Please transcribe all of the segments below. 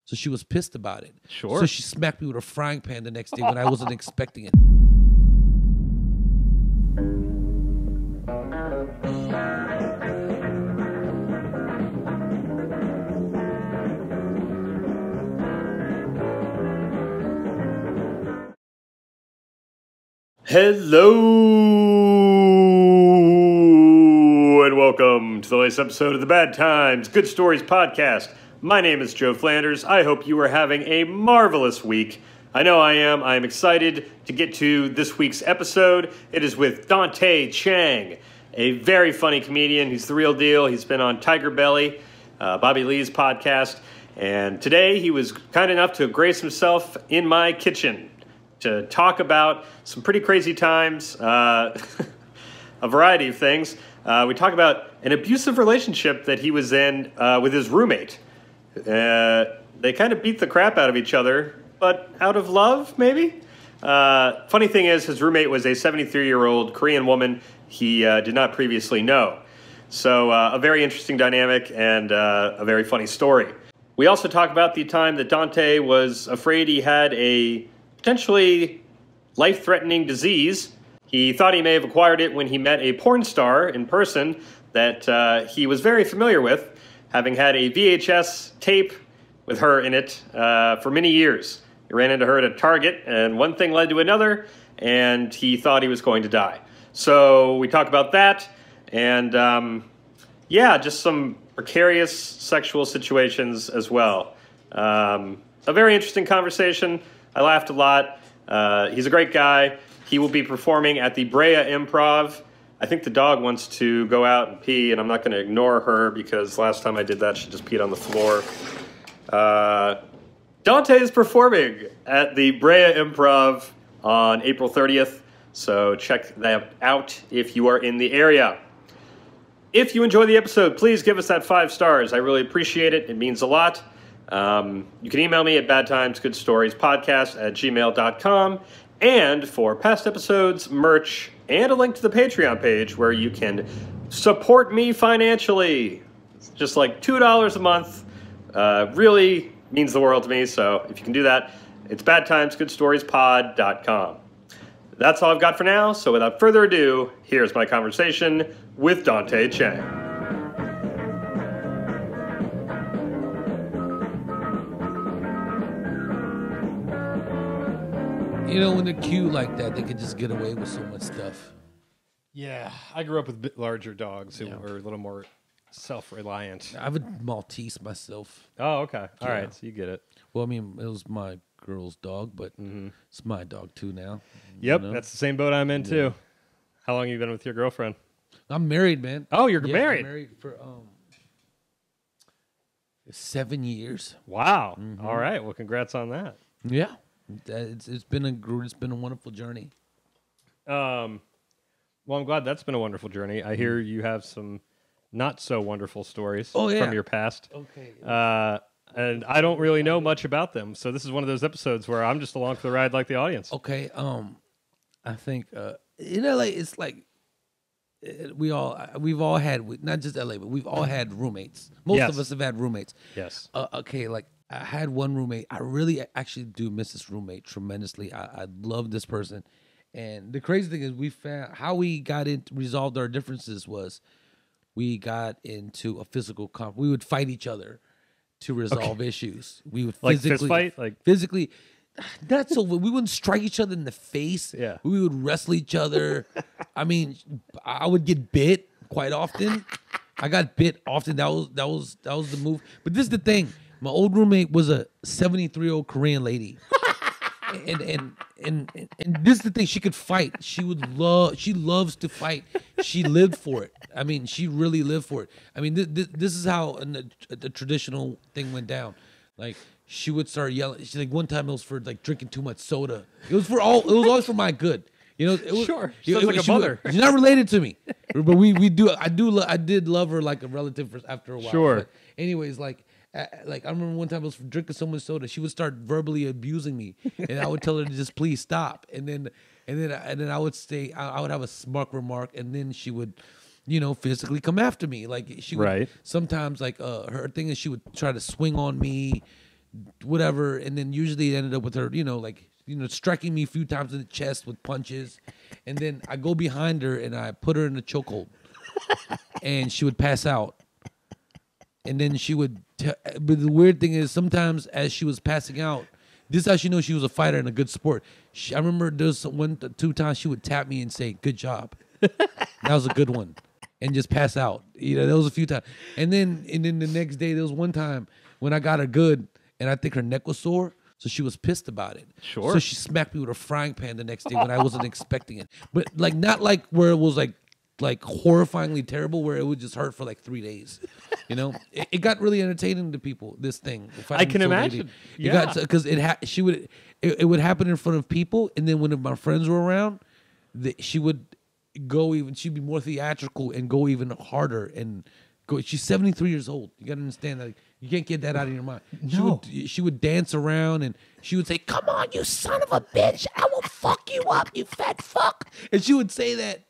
So she was pissed about it. Sure. So she smacked me with a frying pan the next day when I wasn't expecting it. Hello and welcome to the latest episode of the Bad Times Good Stories podcast. My name is Joe Flanders. I hope you are having a marvelous week. I know I am. I am excited to get to this week's episode. It is with Dante Chang, a very funny comedian. He's the real deal. He's been on Tiger Belly, Bobby Lee's podcast, and today he was kind enough to grace himself in my kitchen to talk about some pretty crazy times, a variety of things. We talk about an abusive relationship that he was in with his roommate. They kind of beat the crap out of each other, but out of love, maybe? Funny thing is, his roommate was a 73-year-old Korean woman he did not previously know. So a very interesting dynamic and a very funny story. We also talk about the time that Dante was afraid he had a potentially life-threatening disease. He thought he may have acquired it when he met a porn star in person that he was very familiar with, having had a VHS tape with her in it for many years. He ran into her at a Target, and one thing led to another, and he thought he was going to die. So we talk about that, and just some precarious sexual situations as well. A very interesting conversation. I laughed a lot. He's a great guy. He will be performing at the Brea Improv. I think the dog wants to go out and pee, and I'm not going to ignore her because last time I did that, she just peed on the floor. Dante is performing at the Brea Improv on April 30th, so check that out if you are in the area. If you enjoy the episode, please give us that 5 stars. I really appreciate it. It means a lot. You can email me at badtimesgoodstoriespodcast@gmail.com. And for past episodes, merch, and a link to the Patreon page where you can support me financially. It's just like $2 a month. Really means the world to me. So if you can do that, it's badtimesgoodstoriespod.com. That's all I've got for now. So without further ado, here's my conversation with Dante Chang. You know, when they're cute like that, they can just get away with so much stuff. Yeah, I grew up with a bit larger dogs who were a little more self-reliant. I have a Maltese myself. Oh, okay. All right, so you get it. Well, I mean, it was my girl's dog, but it's my dog too now. Yep, that's the same boat I'm in too. How long have you been with your girlfriend? I'm married, man. Oh, you're married? I'm married for 7 years. Wow. All right. Well, congrats on that. Yeah. It's been a wonderful journey. Well, I'm glad that's been a wonderful journey. I hear you have some not so wonderful stories from your past. Okay. And I don't really know much about them, so this is one of those episodes where I'm just along for the ride like the audience. Okay. I think in LA it's like we've all had, not just LA, but we've all had roommates. Most of us have had roommates. Yes. Okay, like I had one roommate. I really actually do miss this roommate tremendously. I love this person. And the crazy thing is we found how we got into resolved our differences was we got into a physical we would fight each other to resolve issues. We would like fist fight? Like physically not so we wouldn't strike each other in the face. Yeah. We would wrestle each other. I mean, I would get bit quite often. I got bit often. That was the move. But this is the thing. My old roommate was a 73-year-old Korean lady. and this is the thing. She could fight. She loves to fight. She lived for it. I mean, she really lived for it. I mean, this is how the traditional thing went down. Like, she would start yelling. She's like, one time it was for like drinking too much soda. It was always for my good. You know, it was, sure. Sounds like a mother. She's not related to me, but we do. I did love her like a relative after a while. Sure. But anyways, like I remember one time I was drinking so much soda, she would start verbally abusing me, and I would tell her to just please stop, and then I would say I would have a smart remark, and then she would, you know, physically come after me. Like she would, right. Sometimes like her thing is she would try to swing on me. whatever. And then usually it ended up with her, striking me a few times in the chest with punches. And then I go behind her and I put her in a chokehold. And she would pass out. And then she would, but the weird thing is sometimes as she was passing out, this is how she knows she was a fighter and a good sport. I remember there was 2 times she would tap me and say, "Good job." That was a good one. And just pass out. There was a few times. And then the next day, there was one time when I got her good and I think her neck was sore. So she was pissed about it. Sure. So she smacked me with a frying pan the next day when I wasn't expecting it. But like not like where it was like horrifyingly terrible where it would just hurt for like 3 days. It got really entertaining to people, this thing. I can imagine. Because it would happen in front of people, and then when my friends were around, she would she'd be more theatrical and go even harder and go. She's 73 years old. You got to understand that you can't get that out of your mind. No. She would dance around and she would say, "Come on, you son of a bitch. I will fuck you up, you fat fuck." And she would say that.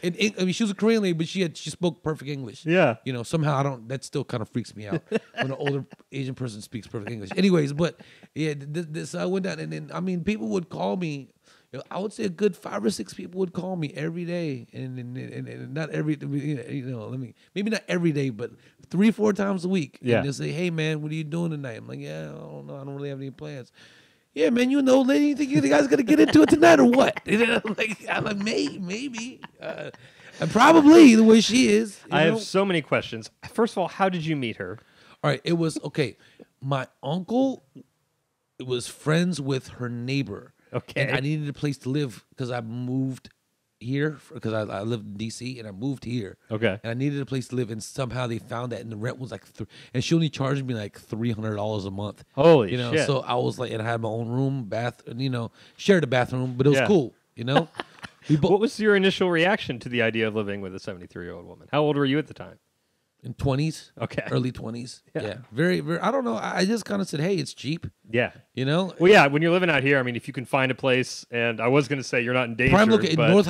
She was a Korean lady, but she spoke perfect English. Yeah. Somehow that still kind of freaks me out when an older Asian person speaks perfect English. Anyways, but yeah, this I went down, and then people would call me. I would say a good 5 or 6 people would call me every day, and not every, maybe not every day, but 3-4 times a week. Yeah. And they'll say, "Hey man, what are you doing tonight?" I'm like, "Yeah, I don't know. I don't really have any plans." "Yeah, man, lady, you think you guys gonna get into it tonight or what?" I'm like, maybe. Probably the way she is. I have so many questions. First of all, how did you meet her? All right, it was okay. My uncle was friends with her neighbor. Okay. And I needed a place to live because I moved here because I lived in D.C. and I moved here. Okay. And I needed a place to live, and somehow they found that, and the rent was like, and she only charged me like $300 a month. Holy shit! So I was like, and I had my own room, shared a bathroom, but it was cool. What was your initial reaction to the idea of living with a 73-year-old woman? How old were you at the time? In 20s. Okay. Early 20s. Yeah. Very, very. I don't know. I just kind of said, "Hey, it's cheap." Yeah. Well, yeah. When you're living out here, if you can find a place, and I was going to say you're not in danger. Prime location in North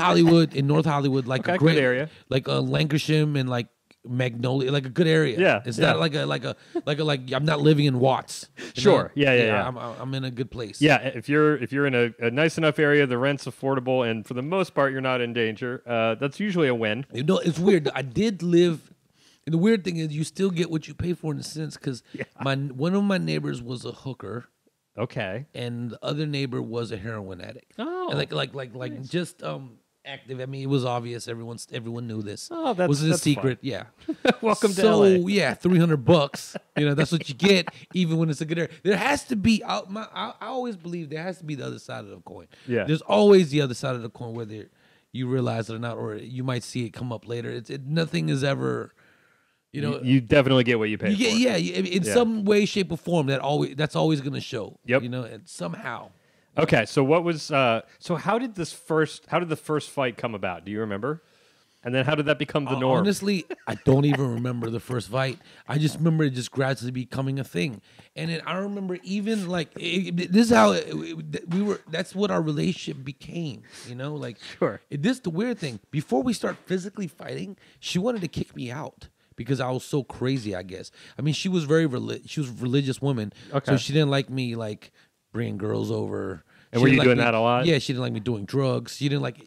Hollywood, like a great good area, like Lancashire and like Magnolia, like a good area. Yeah. It's not like I'm not living in Watts. Sure. Yeah. I'm in a good place. Yeah. If you're in a nice enough area, the rent's affordable, and for the most part, you're not in danger. That's usually a win. It's weird. I did live. And the weird thing is, you still get what you pay for in a sense, because one of my neighbors was a hooker. Okay. And the other neighbor was a heroin addict. Oh. And nice. Just active. It was obvious. Everyone knew this. Oh, it wasn't a secret. Fun. Yeah. Welcome to LA. So yeah, $300. That's what you get, even when it's a good area. There has to be. I always believe there has to be the other side of the coin. Yeah. There's always the other side of the coin, whether you realize it or not, or you might see it come up later. Nothing is ever. You definitely get what you pay for. Yeah, in some way, shape, or form, that's always going to show. Yep. And somehow. Okay, so what was how did the first fight come about? Do you remember? And then how did that become the norm? Honestly, I don't even remember the first fight. I just remember it just gradually becoming a thing. And then I remember even this is how we were. That's what our relationship became. Sure. This is the weird thing. Before we start physically fighting, she wanted to kick me out. Because I was so crazy, I guess. She was she was a religious woman, so she didn't like me bringing girls over. And were you doing that a lot? Yeah, she didn't like me doing drugs. She didn't like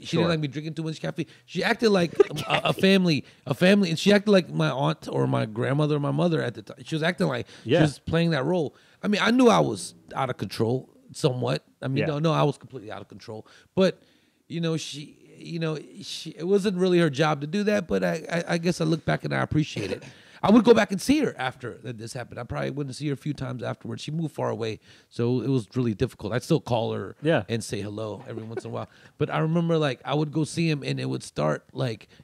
me drinking too much caffeine. She acted like a family, and she acted like my aunt or my grandmother or my mother at the time. She was acting like she was playing that role. I knew I was out of control somewhat. No, I was completely out of control. But it wasn't really her job to do that, but I guess I look back and I appreciate it. I would go back and see her after this happened. I probably wouldn't see her a few times afterwards. She moved far away, so it was really difficult. I'd still call her and say hello every once in a while. But I remember I would go see him, and it would start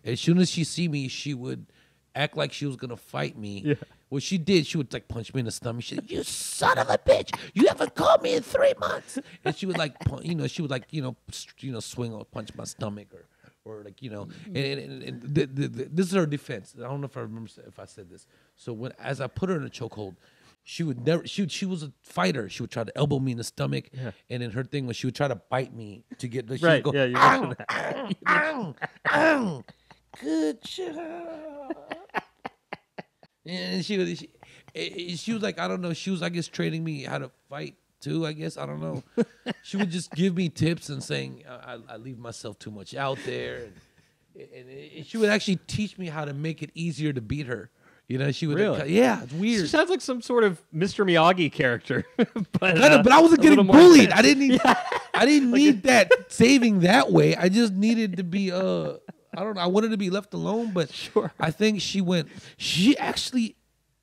as soon as she see me, she would act like she was going to fight me. Yeah. What she did, she would punch me in the stomach. She said, "You son of a bitch! You haven't called me in 3 months." And she would swing or punch my stomach or and this is her defense. I don't know if I remember if I said this. So as I put her in a chokehold, she would never. She was a fighter. She would try to elbow me in the stomach, and then her thing was she would try to bite me to get. She right. would go, You mentioned that. Good job. And she was like, I don't know. She was, I guess, training me how to fight too. I guess I don't know. She would just give me tips and saying I leave myself too much out there, and she would actually teach me how to make it easier to beat her. You know, she would. Really? Yeah, it's weird. She sounds like some sort of Mr. Miyagi character. but I wasn't getting bullied. I didn't need. Yeah. I didn't need that saving that way. I just needed to be. I don't know. I wanted to be left alone, but Sure. I think she actually,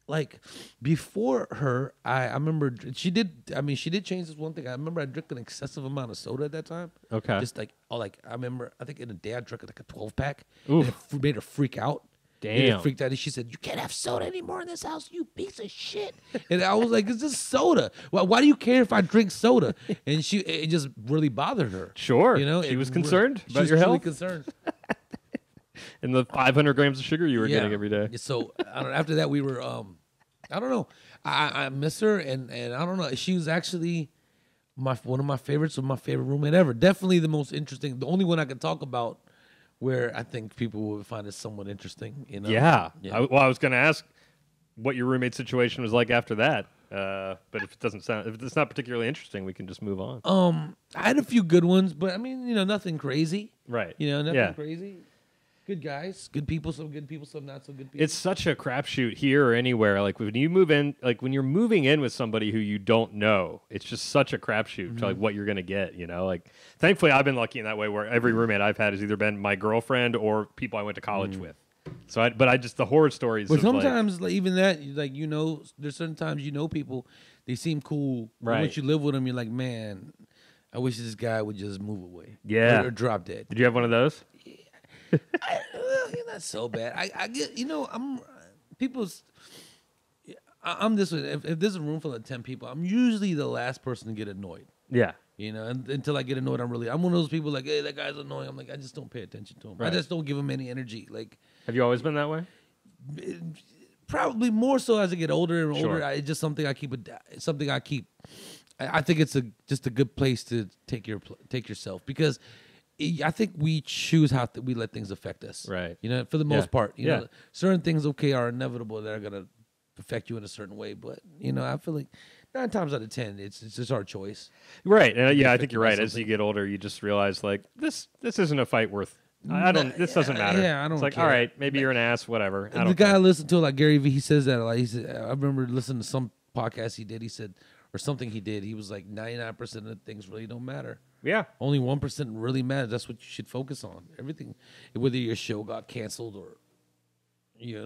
like, before her, I remember she did. I mean, she did change this one thing. I remember I drank an excessive amount of soda at that time. Okay. Just like, I remember, I think in a day I drank like a 12-pack. Oof. And it made her freak out. Damn. And freaked out. And she said, "You can't have soda anymore in this house, you piece of shit." And I was like, "It's just soda. Why do you care if I drink soda?" And it just really bothered her. Sure. You know, she was concerned about your really health concerned. and the 500 grams of sugar you were getting every day. So I don't know, after that, we were. I don't know. I miss her, and I don't know. She was actually one of my favorites, or my favorite roommate ever. Definitely the most interesting. The only one I could talk about, where I think people would find it somewhat interesting. You know? Yeah. I was going to ask what your roommate situation was like after that. But if it's not particularly interesting, we can just move on. I had a few good ones, but I mean, nothing crazy. Right. Nothing crazy. Good guys, good people, some not so good people. It's such a crapshoot here or anywhere. Like when you move in, like when you're moving in with somebody who you don't know, it's just such a crapshoot to like what you're gonna get. Like thankfully I've been lucky in that way where every roommate I've had has either been my girlfriend or people I went to college with. So the horror stories. But sometimes like, even that, like there's certain times people, they seem cool. Right. And once you live with them, you're like, man, I wish this guy would just move away. Yeah. Or drop dead. Did you have one of those? Not so bad. I get, I'm this way. If there's a room full of 10 people, I'm usually the last person to get annoyed. Yeah. And until I get annoyed, I'm one of those people like, hey, that guy's annoying. I'm like, I just don't pay attention to him. Right. I just don't give him any energy. Like, have you always been that way? Probably more so as I get older and older. Sure. It's just something I keep. I think it's just a good place to take yourself, because I think we choose how we let things affect us. Right. For the most part. Yeah. Certain things, are inevitable. They're going to affect you in a certain way. But, I feel like 9 times out of 10, it's just our choice. Right. And I think you're right. As you get older, you just realize, like, this isn't a fight worth. This doesn't matter. Yeah, I don't It's like, care. all right, maybe you're an ass, whatever. And the guy I listened to, like Gary Vee, he says that a lot. He said, I remember listening to some podcast he did. He said, or something he did. He was like, 99% of the things really don't matter. Yeah. Only 1% really matters. That's what you should focus on. Everything, whether your show got canceled or,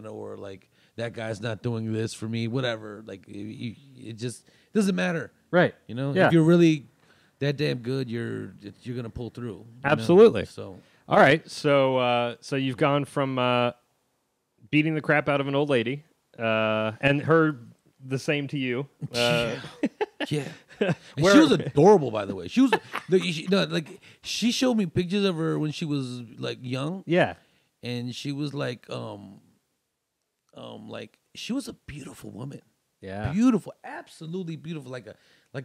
or like that guy's not doing this for me, whatever. Like it just doesn't matter. Right. If you're really that damn good, you're gonna pull through. Absolutely. So. All right. So you've gone from beating the crap out of an old lady, and her the same to you. Yeah. And she was adorable, by the way. She was she showed me pictures of her when she was like young. Yeah. And she was like she was a beautiful woman. Yeah. Beautiful, absolutely beautiful. Like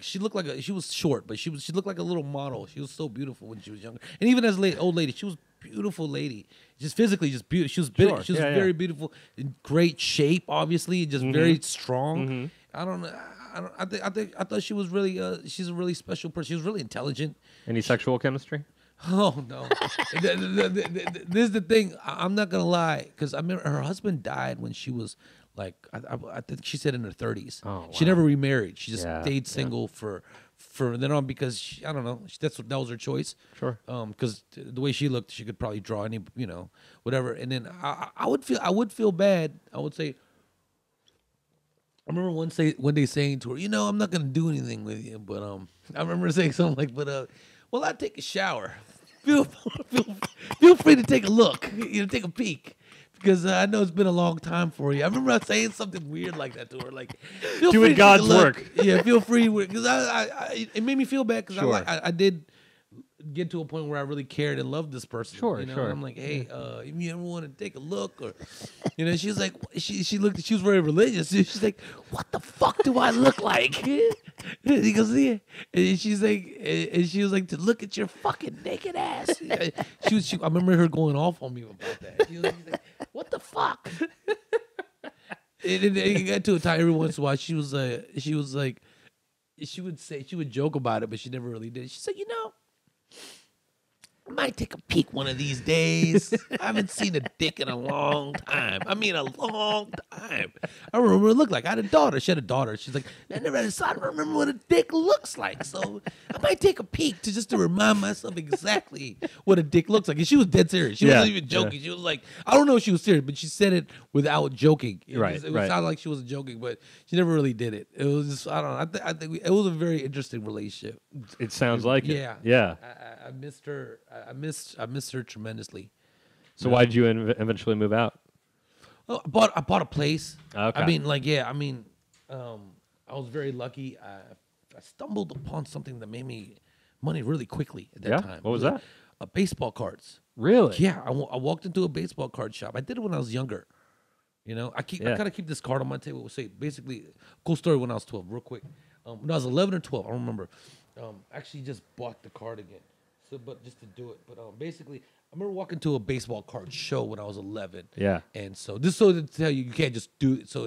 she looked she was short, but she looked like a little model. She was so beautiful when she was younger. And even as old lady, she was a beautiful lady. Just physically, just beautiful. She was Sure. She was very beautiful, in great shape, obviously, just very strong. I don't know. I thought she was really. She's a really special person. She was really intelligent. Any sexual chemistry? Oh no! This is the thing. I'm not gonna lie, because I remember her husband died when she was like, I think she said in her 30s. Oh, wow. She never remarried. She just Yeah, stayed single for then on, because I don't know. That was her choice. Sure. Because the way she looked, she could probably draw any, whatever. And then I would feel bad. I would say. I remember one day saying to her, I'm not gonna do anything with you, but I remember saying something like, well, I take a shower. Feel free to take a look, take a peek, because I know it's been a long time for you. I remember saying something weird like that to her, like, doing God's work. Yeah, feel free, because it made me feel bad, because Sure. I did get to a point where I really cared and loved this person. Sure. And I'm like, hey, you ever want to take a look? Or, she was like, she was very religious. She's like, what the fuck do I look like? He goes, yeah. And she was like, to look at your fucking naked ass. I remember her going off on me about that. She was like, what the fuck? It got to a time every once in a while. She would joke about it, but she never really did. She said, I might take a peek one of these days. I haven't seen a dick in a long time. I mean, a long time. I remember what it looked like. I had a daughter. She had a daughter. She's like, I never had a son. I don't remember what a dick looks like. So I might take a peek to remind myself exactly what a dick looks like. And she was dead serious. She wasn't even joking. She was like, I don't know if she was serious, but she said it without joking. It sounded like she wasn't joking, but she never really did it. It was just, I don't know. I think it was a very interesting relationship. It sounds like it. Yeah. Yeah. I missed her. I missed her tremendously. So why did you eventually move out? Oh, I bought a place. Okay. I mean, I was very lucky. I stumbled upon something that made me money really quickly at that time. What was that? Baseball cards. Really? Yeah. I walked into a baseball card shop. I did it when I was younger. I kind of keep this card on my table. Say basically, cool story when I was 12. Real quick, when I was 11 or 12, I don't remember. Actually, just bought the card again. So, but just to do it. But basically, I remember walking to a baseball card show when I was 11. Yeah. And so just so to tell you, you can't just do it. So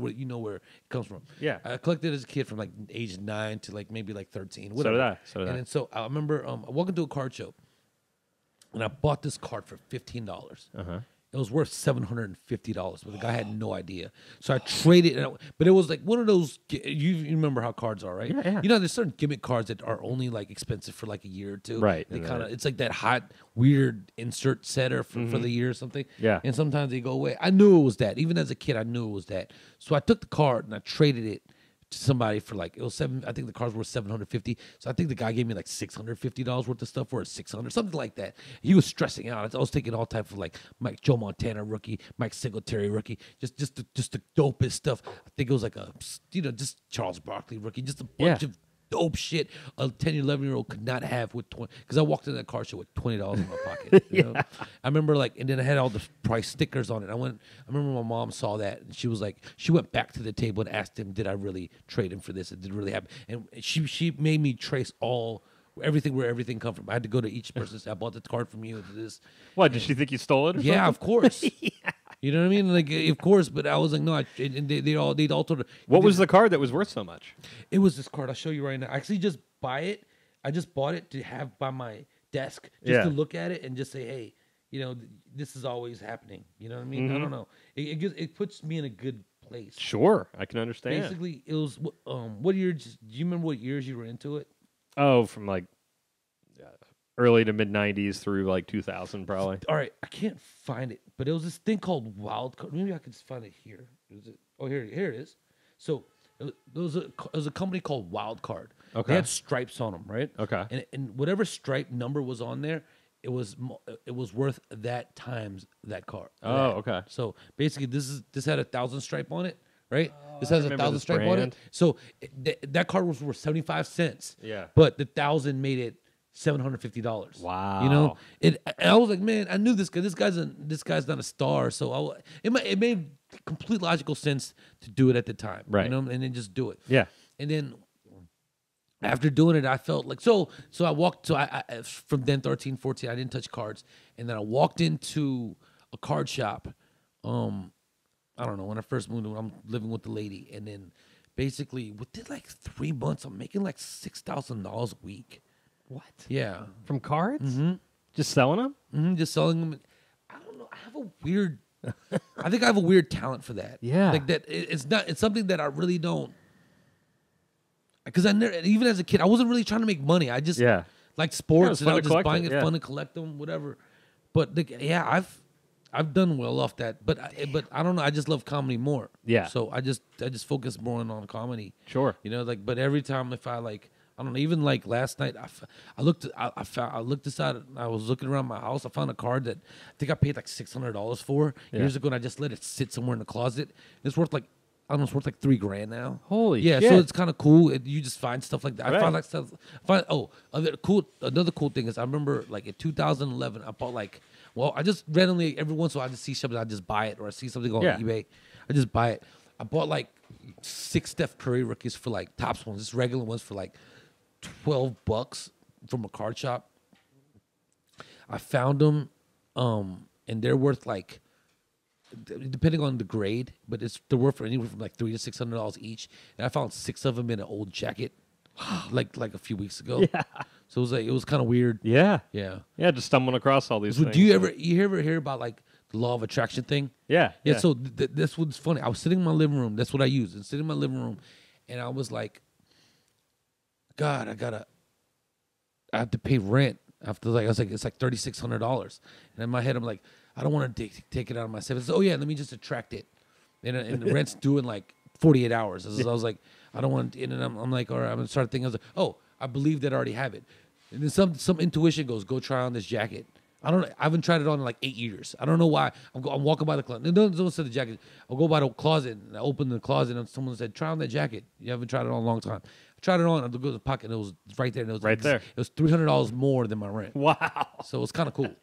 where it comes from. Yeah. I collected as a kid from like age 9 to like maybe like 13. Whatever. So did I. And then so I remember I walked into a card show, and I bought this card for $15. It was worth $750, but the guy had no idea. So I traded it, but it was like one of those. You remember how cards are, right? Yeah. There's certain gimmick cards that are only like expensive for like a year or two. Right. They kind of it's like that hot weird insert setter for the year or something. Yeah. And sometimes they go away. I knew it was that. Even as a kid, I knew it was that. So I took the card and I traded it to somebody for like I think the cards were $750. So I think the guy gave me like $650 worth of stuff for $600, something like that. He was stressing out. I was taking all type of like Joe Montana rookie, Mike Singletary rookie, just the dopest stuff. I think it was like just Charles Barkley rookie, just a bunch of dope shit a 10, 11-year-old could not have with 20. Because I walked into that car show with $20 in my pocket. You know? I remember and then I had all the price stickers on it. I remember my mom saw that and she was like, she went back to the table and asked him, did I really trade him for this? It did really happen. And she made me trace everything where everything come from. I had to go to each person and say, I bought the card from you. This. What, did she think you stole it or something? Of course. You know what I mean? Like, of course, but I was like, no. And they'd all told her. What was the card that was worth so much? It was this card. I'll show you right now. I actually just buy it. I just bought it to have by my desk, just to look at it and just say, hey, this is always happening. You know what I mean? I don't know. It puts me in a good place. Sure, I can understand. Basically, it was what years? Do you remember what years you were into it? Oh, from like early to mid 90s through like 2000 probably. All right, I can't find it, but it was this thing called Wild Card. Maybe I could just find it here. Is it? Oh, here it is. So it was a company called Wild Card. Okay. They had stripes on them, right? Okay. And whatever stripe number was on there, it was worth that times that card. Oh, okay. So basically, this had 1,000 stripe on it, right? This has 1,000 stripe on brand. it. So that card was worth 75 cents. Yeah. But the 1,000 made it $750. Wow. I was like, man, I knew this guy. This guy's not a star. So it made complete logical sense to do it at the time, right? And then just do it. Yeah. And then after doing it, I felt like so I walked. So I from then 13, 14, I didn't touch cards, and then I walked into a card shop. I don't know when I first moved. I'm living with the lady, and then basically within like 3 months, I'm making like $6,000 a week. What? Yeah. From cards? Mm-hmm. Just selling them? Mm-hmm, just selling them. I don't know. I think I have a weird talent for that. Yeah. Like that. It's something that I really don't. Because even as a kid, I wasn't really trying to make money. I just liked sports and I was just buying it fun to collect them, whatever. But I've done well off that. But I don't know. I just love comedy more. Yeah. So I just focus more on comedy. Sure. But every time if I I don't know. Even like last night, I looked aside. I was looking around my house. I found a card that I think I paid like $600 for years ago, and I just let it sit somewhere in the closet. It's worth like it's worth like $3,000 now. Holy shit! So it's kind of cool. You just find stuff like that. Right. I find like stuff. Another cool thing is I remember like in 2011, I bought I just randomly every once in a while I just see something, I just buy it, or I see something on eBay, I just buy it. I bought like 6 Steph Curry rookies for like Topps ones, just regular ones for like $12 from a card shop. I found them, and they're worth like depending on the grade, but they're worth for anywhere from like $300 to $600 each. And I found 6 of them in an old jacket, like a few weeks ago. Yeah. So it was kind of weird. Yeah. Yeah. Yeah, just stumbling across all these So things. do you ever hear about like the law of attraction thing? Yeah. Yeah. So that's what's funny. I was sitting in my living room. That's what I use. And sitting in my living room, and I was like, God, I have to pay rent. After I was like, it's like $3,600. And in my head, I'm like, I don't want to take it out of my savings. Oh yeah, let me just attract it. And the rent's due in like 48 hours. So I was like, I don't want. And then I'm like, all right, I'm gonna start thinking. I was like, oh, I believe that I already have it. And then some intuition goes, go try on this jacket. I haven't tried it on in like 8 years. I don't know why. I'm walking by the closet. Don't say the jacket. I'll go by the closet and I open the closet and someone said, try on that jacket. You haven't tried it on a long time. I tried it on. I go to the pocket and it was right there. And it was right there. It was $300 more than my rent. Wow. So it was kind of cool.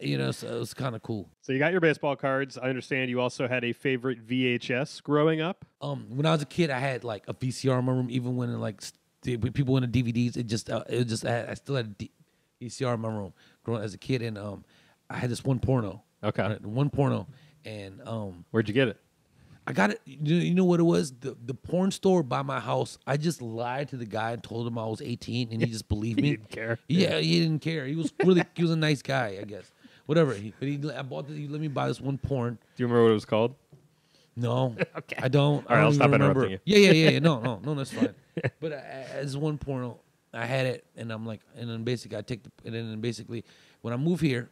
You know, so it was kind of cool. So you got your baseball cards. I understand you also had a favorite VHS growing up. When I was a kid, I had like a VCR in my room. Even when when people went to DVDs, I still had a VCR in my room growing as a kid, and I had this one porno. Okay. One porno, and Where'd you get it? I got it. You know what it was? The porn store by my house. I just lied to the guy and told him I was 18, and he just believed me. He didn't care. Yeah, he didn't care. He was a nice guy, I guess. Whatever. He let me buy this one porn. Do you remember what it was called? No, Okay. I don't. All right, I'll stop remember. interrupting you. Yeah. No, that's fine. But as one porno, I had it, and I'm like, and then basically basically when I move here,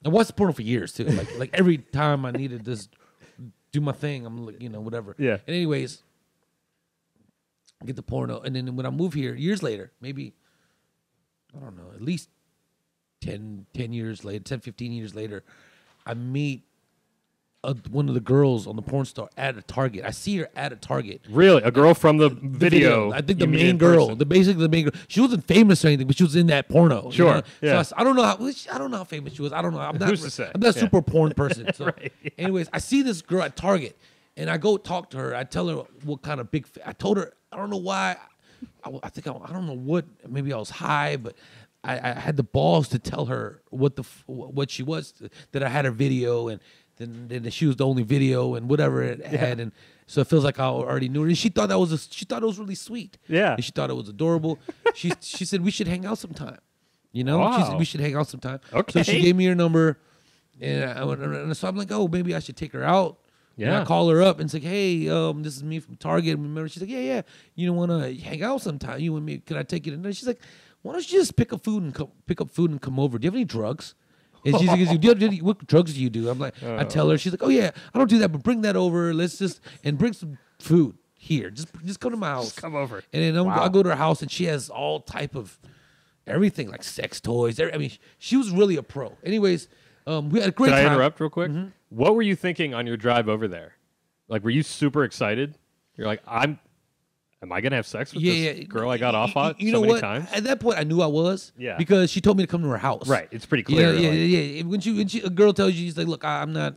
I watched the porno for years too. Like every time I needed this, do my thing, I'm like, whatever. Yeah. And anyways, I get the porno, and then when I move here, years later, maybe, I don't know, at least 10 years later, 10, 15 years later, I meet one of the girls on the porn star at a Target. I see her at a Target. Really? A girl from the video? I think the main girl. Basically the main girl. She wasn't famous or anything, but she was in that porno. Sure. You know? Yeah. So I don't know how famous she was. I don't know. I'm not, Who's to say? I'm not a super porn person. So Right, yeah. anyways, I see this girl at Target, and I go talk to her. I tell her what kind of I told her, I don't know why. I don't know what. Maybe I was high, but I had the balls to tell her what she was. That I had her video, and then she was the only video, and whatever it had, and so it feels like I already knew her. And she thought it was really sweet. Yeah. And she thought it was adorable. She said we should hang out sometime. She Wow. said we should hang out sometime. Okay. So she gave me her number, and so I'm like, oh, maybe I should take her out. And Yeah. I call her up and say, hey, this is me from Target. Remember? She's like, yeah. You want to hang out sometime? You and me? Can I take you to dinner? She's like, why don't you just pick up food and come over? Do you have any drugs? And she's like, what drugs do you do? I'm like, I tell her. She's like, oh yeah, I don't do that, but bring that over. Let's and bring some food here. Just come to my house. Just come over. And then Wow. I go to her house, and she has all type of everything, like sex toys. I mean, she was really a pro. Anyways, we had a great Can time. I interrupt real quick? What were you thinking on your drive over there? Like, were you super excited? You're like, am I going to have sex with this girl I got off on so many times? At that point, I knew I was. Yeah. Because she told me to come to her house. Right. It's pretty clear. Yeah. When a girl tells you, she's like, look, I'm not.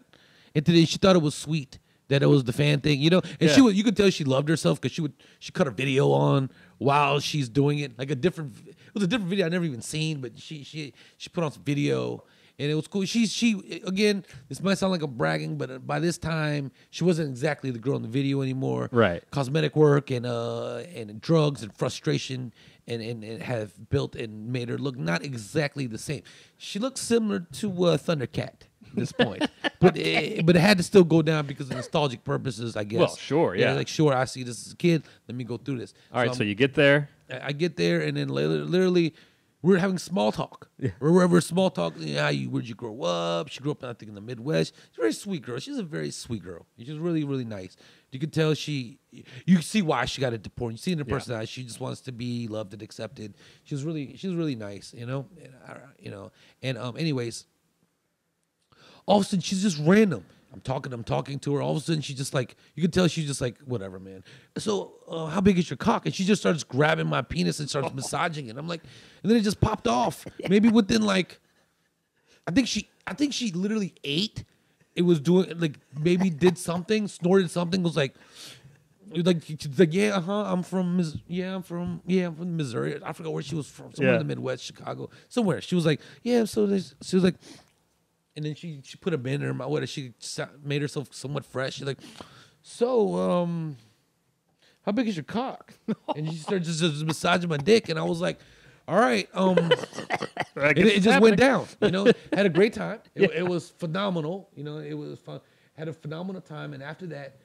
And today she thought it was sweet that it was the fan thing, And you could tell she loved herself because she cut a video on while she's doing it. Like it was a different video I never even seen, but she put on some video. And it was cool. She again, this might sound like I'm bragging, but by this time she wasn't exactly the girl in the video anymore. Right. Cosmetic work and drugs and frustration and have built and made her look not exactly the same. She looks similar to Thundercat at this point, but it had to still go down because of nostalgic purposes, I guess. Well, sure, yeah. Like sure, I see this as a kid. Let me go through this. All right, so you get there. I get there, and then literally we're having small talk. Yeah. We're small talk. Where'd you grow up? She grew up, I think, in the Midwest. She's a very sweet girl. She's a very sweet girl. She's really, really nice. You can tell you see why she got into porn. You see in her personality, she just wants to be loved and accepted. She's really nice, anyways, all of a sudden she's just random. I'm talking to her. All of a sudden, she's just like, you can tell she's just like, whatever, man. So, how big is your cock? And she just starts grabbing my penis and starts massaging it. I'm like, and then it just popped off. Maybe within like, I think she literally ate. It was doing like maybe did something, snorted something. Was like I'm from Missouri. I forgot where she was from. Somewhere in the Midwest, Chicago, somewhere. She was like, yeah. So she was like. And then she put a band in her mouth. What? She made herself somewhat fresh. She's like, so, how big is your cock? And she started just massaging my dick. And I was like, all right. It just went down. Had a great time. It was phenomenal. It was fun. Had a phenomenal time. And after that,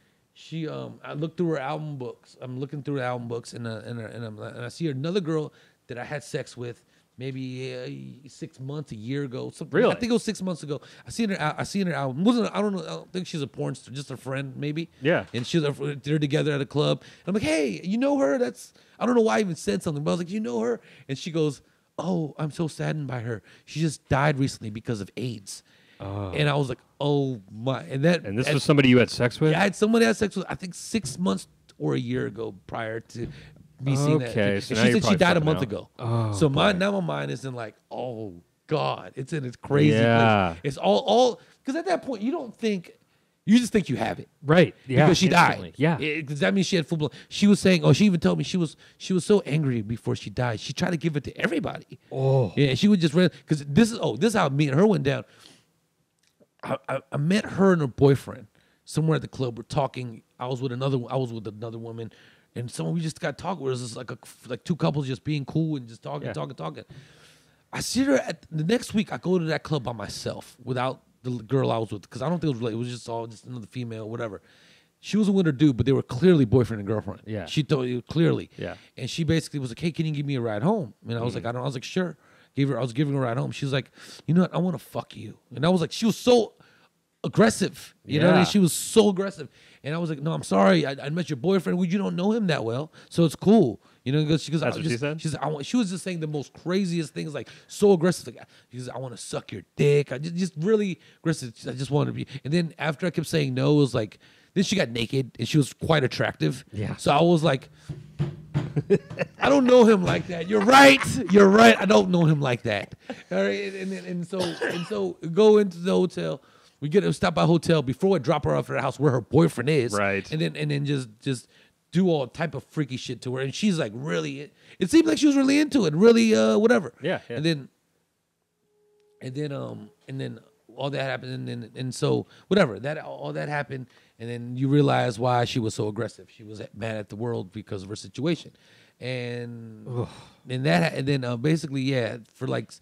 I looked through her album books. I'm looking through her album books, and I see another girl that I had sex with maybe 6 months, a year ago. Really? I think it was 6 months ago. I see in her album. I don't think she's a porn star, just a friend maybe. Yeah. And they're together at a club. And I'm like, hey, you know her? I don't know why I even said something, but I was like, you know her? And she goes, oh, I'm so saddened by her. She just died recently because of AIDS. Oh. And I was like, oh my! And this was somebody you had sex with? Yeah, I had somebody I had sex with. I think 6 months or a year ago prior to me seeing that. Okay, so and she said she died a month ago. Oh, so my mind is in like, oh God, it's in its crazy Yeah. place. It's all because at that point you just think you have it, Right? Yeah, because she instantly. died. Yeah, because that means she had full blown. She was saying, she even told me she was so angry before she died. She tried to give it to everybody. Oh, Yeah, she would just because this is how me and her went down. I met her and her boyfriend somewhere at the club. We're talking. I was with another woman, and we just got talking. It was just like two couples just being cool and just talking. I see her the next week. I go to that club by myself without the girl I was with, because I don't think it was related. It was just another female, whatever. She was with her dude, but they were clearly boyfriend and girlfriend. Yeah, she told you clearly. Yeah, and she basically was like, "Hey, can you give me a ride home?" And I was like, "I don't." I was like, "Sure." I was giving her a ride home. She was like, you know what? I want to fuck you. And I was like, she was so aggressive. You know what I mean? She was so aggressive. And I was like, no, I'm sorry. I met your boyfriend. You don't know him that well. So it's cool. She goes, that's what she said? She was just saying the most craziest things, like so aggressive. Like, she goes, I want to suck your dick. I just really aggressive. I just wanted to be. And then after I kept saying no, it was like, then she got naked and she was quite attractive. Yeah. So I was like, I don't know him like that. You're right. I don't know him like that. All right. And so go into the hotel. We stop by a hotel before I drop her off at her house where her boyfriend is. Right. And then just do all type of freaky shit to her. And she's like really, it seemed like she was really into it. Really, whatever. Yeah. And then all that happened. And so whatever, all that happened. And then you realize why she was so aggressive. She was mad at the world because of her situation, and basically, yeah, for like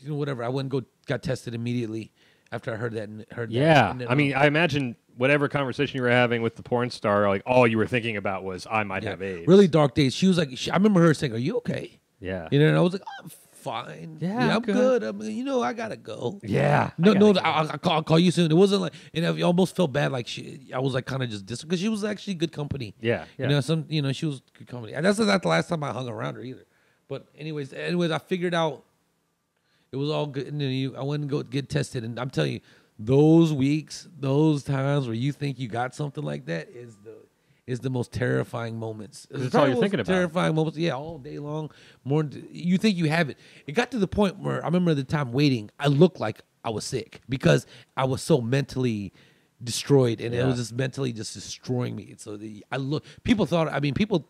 whatever. I went and got tested immediately after I heard that. Yeah, and then, I mean, I imagine whatever conversation you were having with the porn star, like all you were thinking about was I might have AIDS. Really dark days. She was like, I remember her saying, "Are you okay?" Yeah, and I was like, I'm fine. Yeah, I'm good. I mean, I gotta go. Yeah. I'll call you soon. It wasn't like, and I almost felt bad. Like I was like kind of just distant because she was actually good company. Yeah. She was good company. And that's not the last time I hung around her either. But anyways, I figured out it was all good. And then I went and go get tested, and I'm telling you, those weeks, those times where you think you got something like that is the most terrifying moments. That's all you're thinking about. Terrifying moments, yeah, all day long. You think you have it. It got to the point where I remember the time waiting, I looked like I was sick because I was so mentally destroyed, and it was just mentally just destroying me. So people thought. I mean, people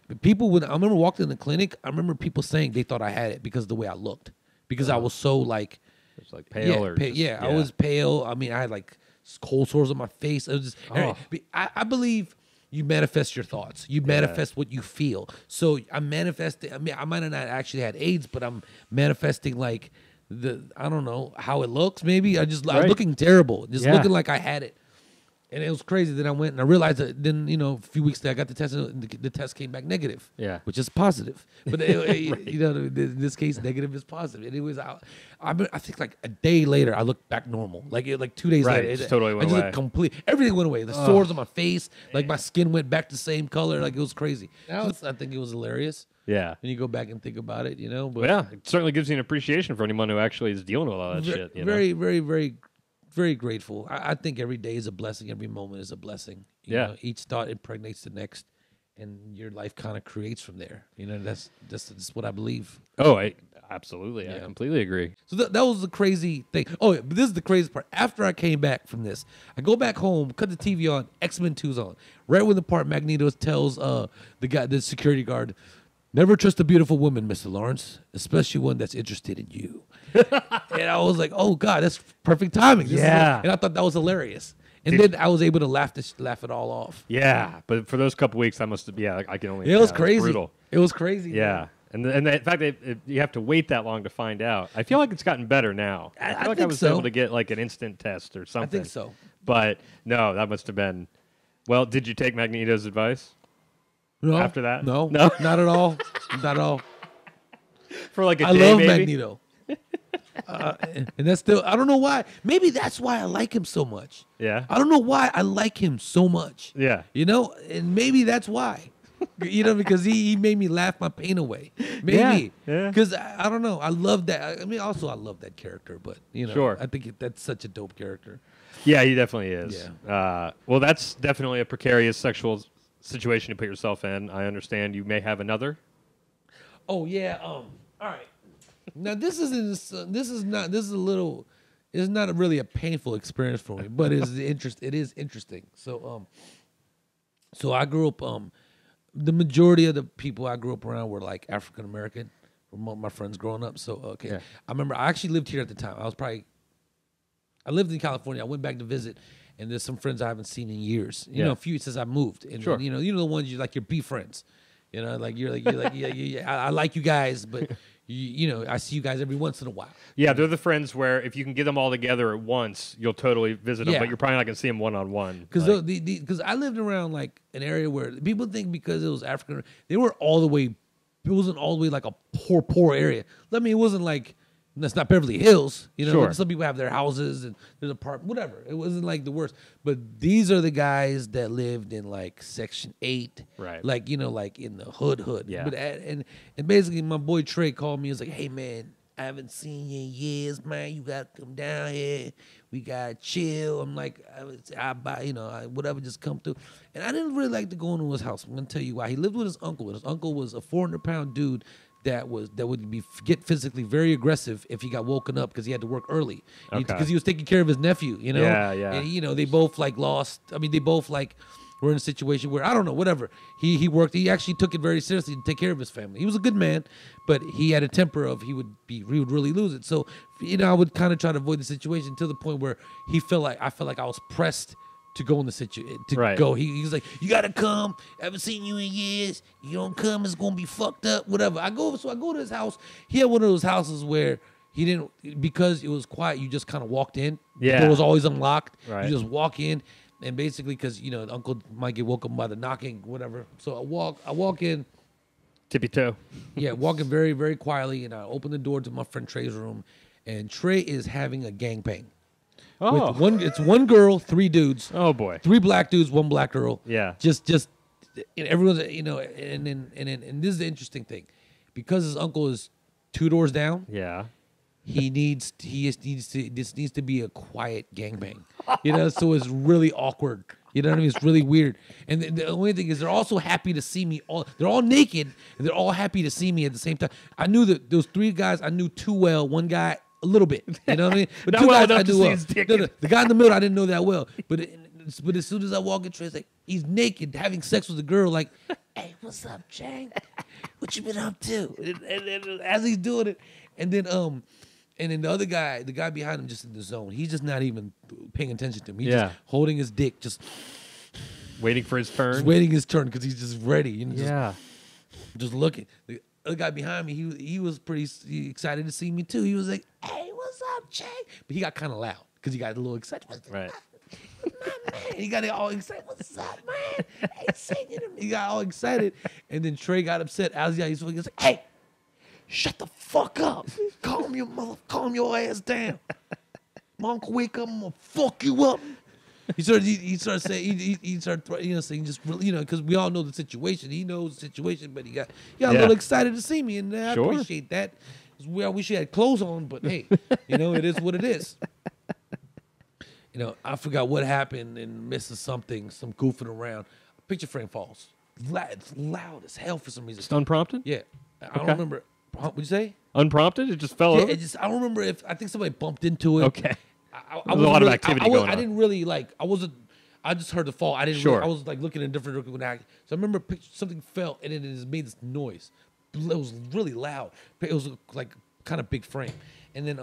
when I remember walking in the clinic, I remember people saying they thought I had it because of the way I looked, because I was so like. It's like pale I was pale. I mean, I had like cold sores on my face. It was just. I believe. You manifest your thoughts. You manifest what you feel. So I'm manifesting. I mean, I might have not actually had AIDS, but I'm manifesting like I don't know how it looks. Maybe I was looking terrible, just looking like I had it. And it was crazy. Then I went and I realized that then, a few weeks later, I got the test and the test came back negative. Yeah. Which is positive. But, in this case, negative is positive. And it was, I think like a day later, I looked back normal. Like 2 days later. It totally went away. Everything went away. The sores on my face, like my skin went back to the same color. Like it was crazy. Now I think it was hilarious. Yeah. When you go back and think about it, But yeah, it certainly gives you an appreciation for anyone who actually is dealing with all that shit. Very, very, very, very grateful. I think every day is a blessing. Every moment is a blessing. You know, each thought impregnates the next, and your life kind of creates from there. That's what I believe. Oh, absolutely. I completely agree. So that was the crazy thing. Oh, but this is the craziest part. After I came back from this, I go back home, cut the TV on, X-Men 2's on. Right when the part Magneto tells the security guard, Never trust a beautiful woman, Mr. Lawrence, especially one that's interested in you. And I was like, oh, God, that's perfect timing. And I thought that was hilarious. And then I was able to laugh it all off. Yeah, but for those couple weeks, I must have, I can only. It was crazy. crazy. Brutal. It was crazy. Yeah. And the fact that you have to wait that long to find out. I feel like it's gotten better now. I feel like I was able to get like an instant test or something. I think so. But no, that must have been. Well, did you take Magneto's advice? No. After that? No. Not at all. Not at all. For like a I day, love maybe? Magneto. And that's still, I don't know why. Maybe that's why I like him so much. Yeah. I don't know why I like him so much. Yeah. You know, and maybe that's why. You know, because he made me laugh my pain away. Maybe. Yeah. Because I don't know. I love that. I mean, also I love that character, but you know, Sure. I think that's such a dope character. Yeah, he definitely is. Yeah. Well, that's definitely a precarious sexual situation to put yourself in. I understand you may have another. Oh yeah. All right. Now this is not really a painful experience for me, but it is interesting. So so I grew up the majority of the people I grew up around were like African American, my friends growing up. So okay. Yeah. I remember I actually lived here at the time. I lived in California. I went back to visit, and there's some friends I haven't seen in years. You know, a few since I moved. And Sure. you know the ones your B friends. You know, you're like yeah, I like you guys, but you know, I see you guys every once in a while. Yeah, they're the friends where if you can get them all together at once, you'll totally visit them, but you're probably not going to see them one-on-one. Because I lived around like an area where people think because it was African, they were all the way. It wasn't all the way like a poor area. I mean, it wasn't like. That's not Beverly Hills, you know. Sure. Some people have their houses and there's a park, whatever. It wasn't like the worst, but these are the guys that lived in like Section 8, right? Like like in the hood. Yeah. But and basically, my boy Trey called me. He was like, "Hey man, I haven't seen you in years, man. You gotta come down here. We gotta chill." I'm like, I buy, whatever, just come through. And I didn't really like to go into his house. I'm gonna tell you why. He lived with his uncle, and his uncle was a 400-pound dude. That would get physically very aggressive if he got woken up because he had to work early because he was taking care of his nephew, you know. Yeah. And they both lost. I mean, they both were in a situation where I don't know, whatever. He worked. He actually took it very seriously to take care of his family. He was a good man, but he had a temper of he would really lose it. So I would kind of try to avoid the situation to the point where I felt like I was pressed to go in the situation, go. He's like, you gotta come. I haven't seen you in years. You don't come, it's gonna be fucked up. Whatever. I go to his house. He had one of those houses where he didn't, because it was quiet. You just kind of walked in. Yeah. The door was always unlocked. Right. You just walk in, and basically, because uncle might get woken by the knocking, whatever. So I walk in. Tippy toe. Yeah, walking very very quietly, and I open the door to my friend Trey's room, and Trey is having a gangbang. Oh, It's one girl, 3 dudes. Oh boy, 3 black dudes, 1 black girl. Yeah. Just everyone's and this is the interesting thing, because his uncle is 2 doors down. Yeah. This needs to be a quiet gangbang. So it's really awkward. You know what I mean? It's really weird. And the only thing is they're also happy to see me. They're all naked and they're all happy to see me at the same time. I knew that those 3 guys I knew too well. One guy a little bit, you know what I mean? But Not 2 well guys I enough to knew see well. his dick. No, the guy in the middle I didn't know that well. But as soon as I walk in, Trey's like, he's naked, having sex with a girl. Like, hey, what's up, Chang? What you been up to? And as he's doing it, and then the other guy, the guy behind him, just in the zone. He's just not even paying attention to him. He's just holding his dick, just waiting for his turn. Just waiting his turn because he's just ready. Just looking. The other guy behind me, he was pretty excited to see me too. He was like, "Hey, what's up, Chang?" But he got kind of loud because he got a little excited. Right. My man, he got all excited. What's up, man? Hey, singing him. He got all excited, and then Trey got upset. He's like, "Hey, shut the fuck up! Calm your ass down. My uncle wake up, I'm gonna fuck you up." He started saying just really, because we all know the situation. He knows the situation, but he got a little excited to see me, and I appreciate that. I wish he had clothes on, but hey, it is what it is. I forgot what happened and missing something, some goofing around. A picture frame falls. It's loud as hell for some reason. Just unprompted? Yeah. I don't remember. What'd you say? Unprompted? It just fell over? I don't remember I think somebody bumped into it. Okay. There was a lot of activity going on. I didn't really I just heard the fall. I didn't. Sure. I was looking in a different direction. So I remember something fell and it just made this noise. was really loud. It was like kind of big frame, and then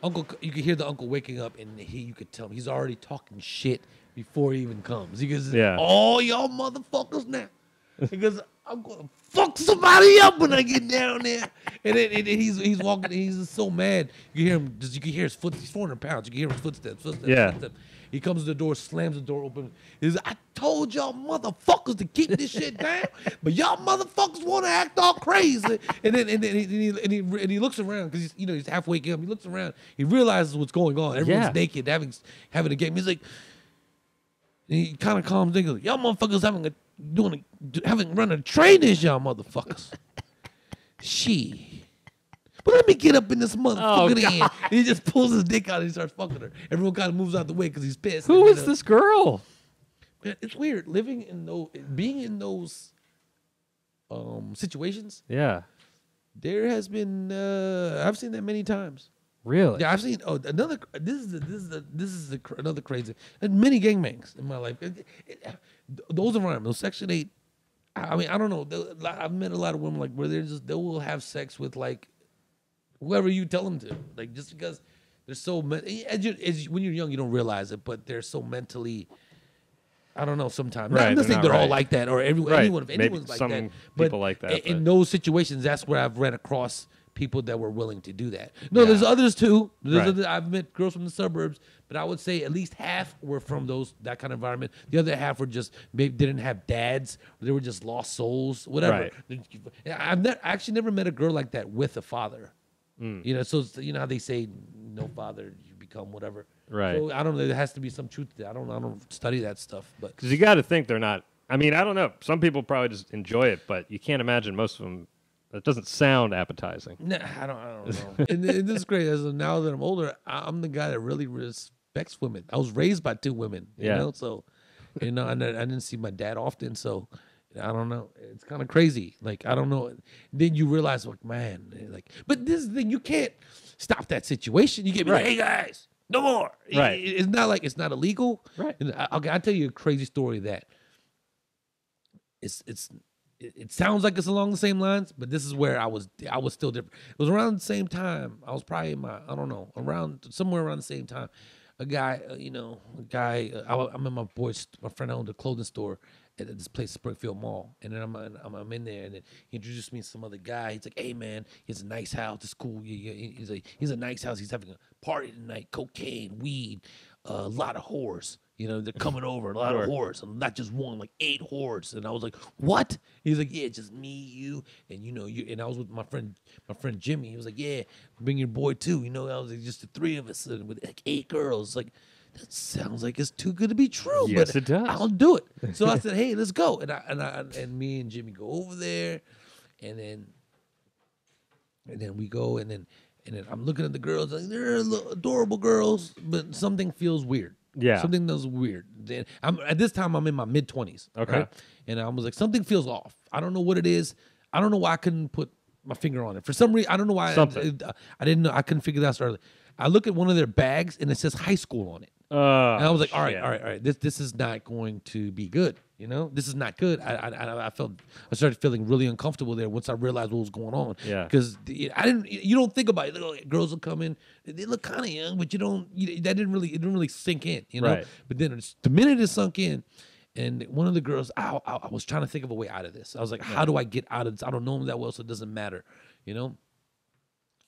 Uncle, you could hear the uncle waking up, and you could tell him he's already talking shit before he even comes. He goes, "Oh, y'all motherfuckers now," because I'm gonna fuck somebody up when I get down there. And then he's walking. He's so mad. You hear him. You can hear his footsteps. He's 400 pounds. You can hear his footsteps. He comes to the door, slams the door open. He's, "I told y'all motherfuckers to keep this shit down, but y'all motherfuckers want to act all crazy." And then he looks around because he's half waking up. He looks around. He realizes what's going on. Everyone's naked, having a game. He's like, he kind of calms down. "Y'all motherfuckers having run a train this, y'all motherfuckers." She. But let me get up in this motherfucker again. He just pulls his dick out and he starts fucking her. Everyone kind of moves out the way because he's pissed. Who is this girl? Man, it's weird being in those situations. Yeah, there has been I've seen that many times. Really? Yeah, I've seen another. This is another crazy. And many gangbangs in my life. Those around those Section 8. I mean, I don't know. I've met a lot of women like where they will have sex with like whoever you tell them to, like just because they're so when you're young you don't realize it, but they're so mentally. I don't know. Sometimes I'm not saying they're all like that, or anyone's like that. But people like that. In those situations, that's where I've ran across people that were willing to do that. No, there's others too. I've met girls from the suburbs, but I would say at least half were from that kind of environment. The other half were just maybe didn't have dads. Or they were just lost souls, whatever. I've actually never met a girl like that with a father. So you know how they say no father, you become whatever. Right. So I don't know. There has to be some truth to that. I don't study that stuff, but because you got to think they're not. I mean, I don't know. Some people probably just enjoy it, but you can't imagine most of them. That doesn't sound appetizing. Nah, I don't know. and this is great. As now that I'm older, I'm the guy that really respects women. I was raised by 2 women. You know, so and I didn't see my dad often, so. I don't know. It's kind of crazy. Like, I don't know. Then you realize, like, man, like, but this is the thing. You can't stop that situation. You get me like, hey, guys, no more. Right. It's not like it's not illegal. Right. And I'll tell you a crazy story that it sounds like it's along the same lines, but this is where I was still different. It was around the same time. I was probably somewhere around the same time. A guy, I'm in my friend owned a clothing store at this place, Springfield Mall, and then I'm in there, and then he introduced me to some other guy. He's like, "Hey man, he has a nice house. It's cool. He's like, he's a nice house. He's having a party tonight. Cocaine, weed, a lot of whores. They're coming over. A lot of whores, and not just one, like 8 whores." And I was like, "What?" He's like, "Yeah, just me, you, and you." And I was with my friend Jimmy. He was like, "Yeah, bring your boy too." I was like, just the 3 of us with like 8 girls. Like, that sounds like it's too good to be true. Yes, but it does. I'll do it. So I said, "Hey, let's go." And me and Jimmy go over there, and then we go, and then I'm looking at the girls. Like, they're adorable girls, but something feels weird. Yeah, something feels weird. Then at this time I'm in my mid-20s. Okay, right? And I was like, something feels off. I don't know what it is. I don't know why I couldn't put my finger on it. For some reason, I don't know why. I didn't know. I couldn't figure that out early. I look at one of their bags and it says high school on it. And I was like, all right. This is not going to be good. This is not good. I started feeling really uncomfortable there once I realized what was going on. Yeah. Because you don't think about it. Like, girls will come in, they look kind of young, but it didn't really sink in, Right. But then the minute it sunk in, and one of the girls, I was trying to think of a way out of this. I was like, how do I get out of this? I don't know him that well, so it doesn't matter,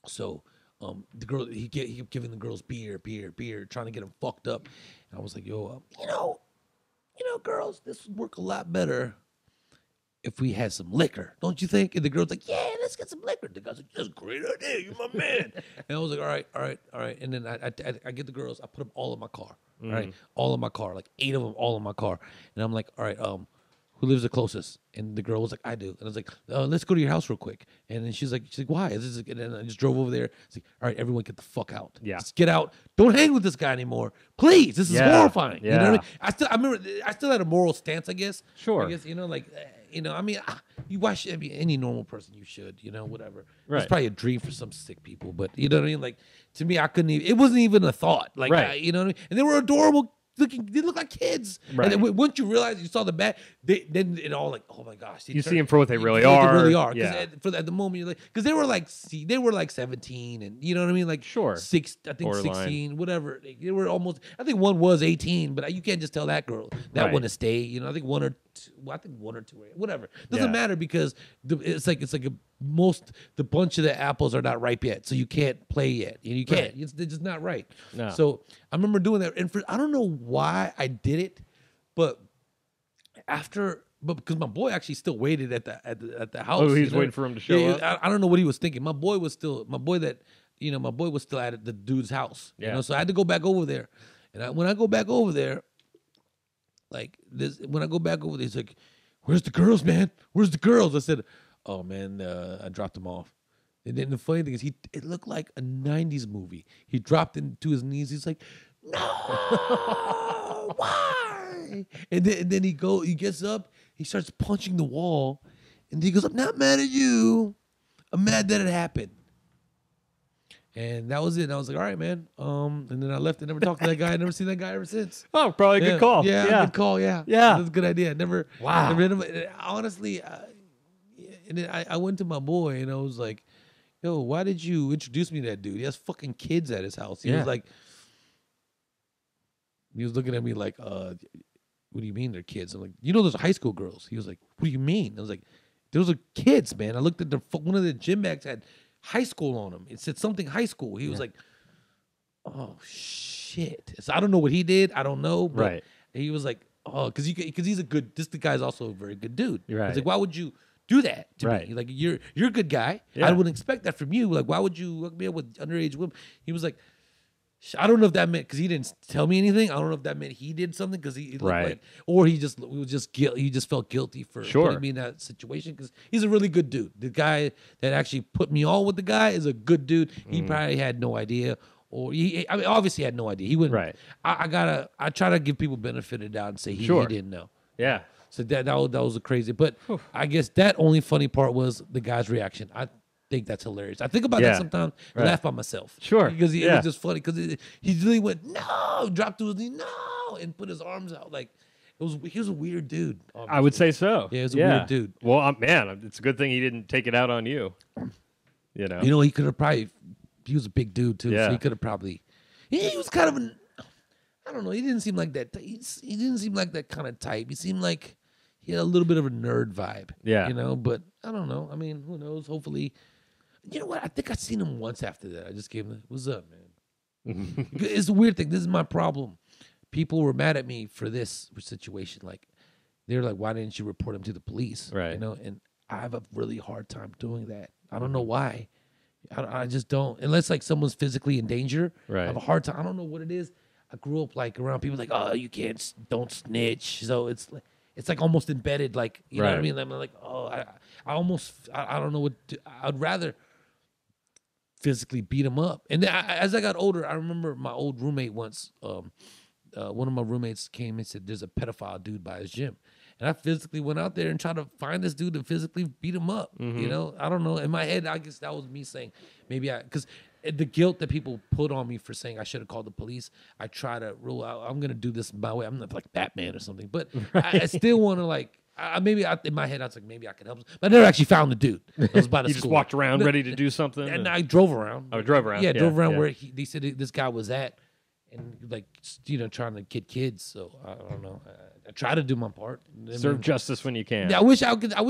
So the girl, he kept giving the girls beer, trying to get them fucked up. And I was like, yo, girls, this would work a lot better if we had some liquor, don't you think? And the girl's like, yeah, let's get some liquor. The guy's like, that's a great idea. You're my man. And I was like, all right. And then I get the girls, I put them all in my car, all right? All in my car, like 8 of them all in my car. And I'm like, all right, who lives the closest? And the girl was like, I do. And I was like, let's go to your house real quick. And then she's like, why? And then I just drove over there. It's like, all right, everyone get the fuck out. Yeah. Just get out. Don't hang with this guy anymore. Please. This is horrifying. Yeah. You know what I mean? I still had a moral stance, I guess. Sure. I guess, why should any normal person, you should, whatever. Right. It's probably a dream for some sick people, but you know what I mean? Like, to me, I couldn't even, it wasn't even a thought. Like, right. you know what I mean? And they were adorable they look like kids. Right. And then once you realize you saw the bat, then it all like, oh my gosh, You see them for what they really are. They really are. Yeah. At the moment, you're like, because they were like 17, and you know what I mean, like Sure. 16, whatever. They were almost. I think one was 18, but you can't just tell that girl that one to stay. You know, I think one or two, whatever. Doesn't matter because it's like the bunch of the apples are not ripe yet, so you can't play yet, and you can't. Right. They're just not right. No. So I remember doing that, and I don't know why I did it, but because my boy actually still waited at the house. Oh, he was waiting for him to show up. I don't know what he was thinking. My boy was still at the dude's house. Yeah. You know, so I had to go back over there, and when I go back over there, he's like, "Where's the girls, man? Where's the girls?" I said, "Oh man, I dropped them off." And then the funny thing is, it looked like a '90s movie. He dropped into his knees. He's like, "No, why?" And then he gets up. He starts punching the wall, and he goes, "I'm not mad at you. I'm mad that it happened." And that was it. And I was like, "All right, man." And then I left and never talked to that guy. I never seen that guy ever since. Oh, probably a good call. Yeah, good call. Yeah, that's a good idea. Wow. Honestly, and then I went to my boy and I was like, "Yo, why did you introduce me to that dude? He has fucking kids at his house." He was looking at me like, "What do you mean they're kids?" I'm like, "You know, those are high school girls." He was like, "What do you mean?" I was like, "Those are kids, man." I looked at one of the gym bags had high school on him. It said something high school. He was like, "Oh shit!" So I don't know what he did. I don't know. But he was like, "Oh, because he's a good. The guy's also a very good dude." Right. I was like, "Why would you do that to me? Like you're a good guy. Yeah. I wouldn't expect that from you. Like, why would you hook me up with underage women?" He was like, I don't know if that meant because he didn't tell me anything. I don't know if that meant he did something because he like, or he just felt guilty for putting me in that situation because he's a really good dude. The guy that actually put me on with the guy is a good dude. He probably had no idea, or obviously had no idea. He wouldn't. Right. I try to give people benefit of the doubt and say he didn't know. Yeah. So that was a crazy. But I guess that only funny part was the guy's reaction. I think that's hilarious. I think about that sometimes and laugh by myself. Sure. Because it was just funny because he really went, "No," dropped to his knee, "No," and put his arms out. Like, he was a weird dude. Obviously. I would say so. Yeah, he was a weird dude. Well, man, it's a good thing he didn't take it out on you. You know, he could have probably, he was a big dude too, so he could have probably, he was kind of I don't know, he didn't seem like that. He didn't seem like that kind of type. He seemed like he had a little bit of a nerd vibe. Yeah. But I don't know. I mean, who knows? Hopefully. You know what? I think I seen him once after that. I just gave him, "What's up, man?" It's a weird thing. This is my problem. People were mad at me for this situation. Like, they're like, "Why didn't you report him to the police?" Right. And I have a really hard time doing that. I don't know why. I just don't. Unless like someone's physically in danger. Right. I have a hard time. I don't know what it is. I grew up like around people like, "Oh, you don't snitch." So it's like almost embedded. Like, you know what I mean? I'm like, oh, I don't know what. I'd rather physically beat him up. And then as I got older, I remember my old roommate once, one of my roommates came and said, "There's a pedophile dude by his gym." And I physically went out there and tried to find this dude and physically beat him up. I don't know. In my head, I guess that was me saying, because the guilt that people put on me for saying I should have called the police, I try to rule out, I'm going to do this my way. I'm not like Batman or something. But I still want to like, in my head, I was like, maybe I could help him. But I never actually found the dude. I was by the You just walked around ready to do something? And I drove around. Oh, drove around. Yeah, drove around where they said this guy was at. And like, trying to get kids. So I don't know. I try to do my part. Serve justice when you can. Yeah, I wish